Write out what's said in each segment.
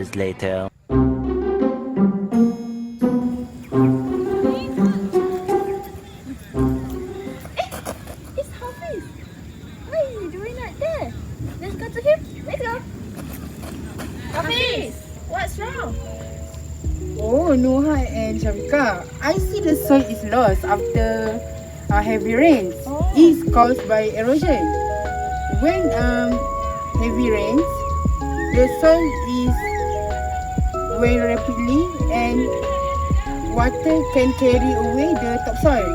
hours later. It's Hafiz. What is he doing right there? Let's go to him. Let's go. Hafiz, what's wrong? Oh, Noha and Shavika, I see the soil is lost after heavy rains. It's caused by erosion. When heavy rains, the soil is weighed rapidly and water can carry away the topsoil.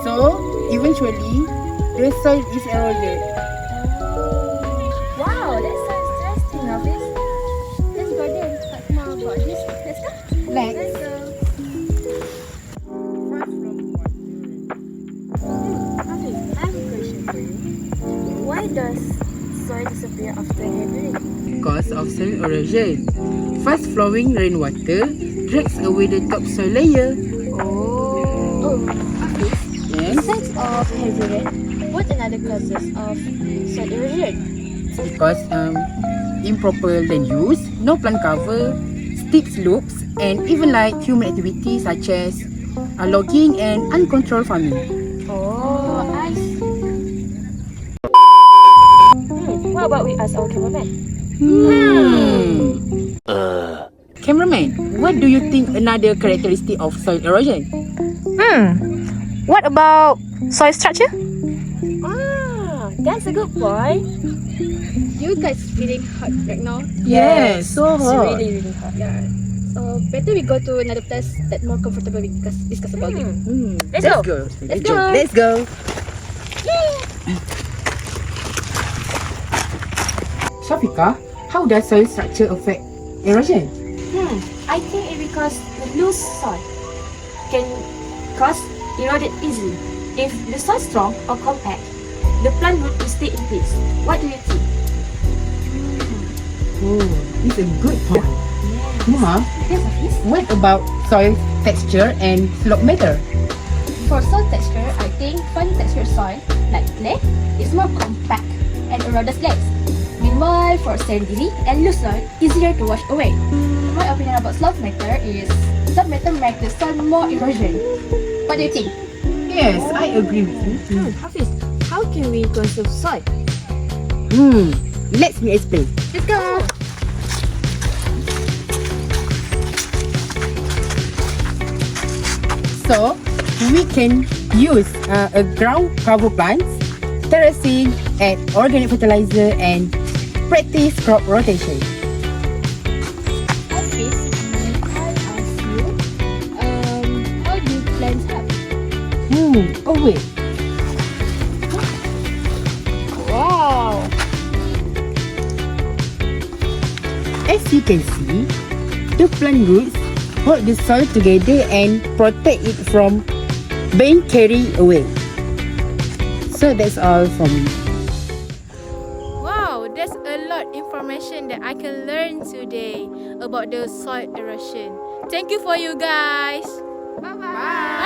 So, eventually, the soil is eroded. Wow, that sounds interesting, Hafiz. Let's go there and talk more about this. Let's go. Let's. Let's go. Hafiz, I have a question for you. Why does soil disappear after heavy rain? Because of soil erosion. Fast flowing rainwater drags away the topsoil layer. Oh, Hafiz, Yes. besides of heavy rain, what another causes of soil erosion? Because improper land use, no plant cover, steep slopes, and even like human activities such as logging and uncontrolled farming. Oh, I see. What about we ask our cameraman? Cameraman, what do you think another characteristic of soil erosion? What about soil structure? That's a good point. You guys feeling hot right now? Yes, so It's hot. really, really hot. Yeah. So better we go to another place that more comfortable we discuss about it. Let's go. Let's go. Let's go. Shafika, how does soil structure affect erosion? I think it because the loose soil can cause eroded easily. If the soil is strong or compact, the plant root will stay in place. What do you think? Oh, it's a good point. Mom, Yes, Hafiz. what about soil texture and slope matter? For soil texture, I think fine texture soil like clay is more compact and erodes less. Meanwhile, for sandy and loose soil, easier to wash away. My opinion about slope matter is slope matter makes the soil more erosion. What do you think? Yes, I agree with you. Hafiz, how can we conserve soil? Let me explain. Let's go. So, we can use a ground cover plants, terracing, add organic fertilizer, and practice crop rotation. Hafiz, I ask you, how do plants help? Oh wait. Wow. As you can see, the plant roots hold the soil together and protect it from being carried away. So that's all from me. Wow, that's a lot information that I can learn today about the soil erosion. Thank you for you guys. Bye-bye.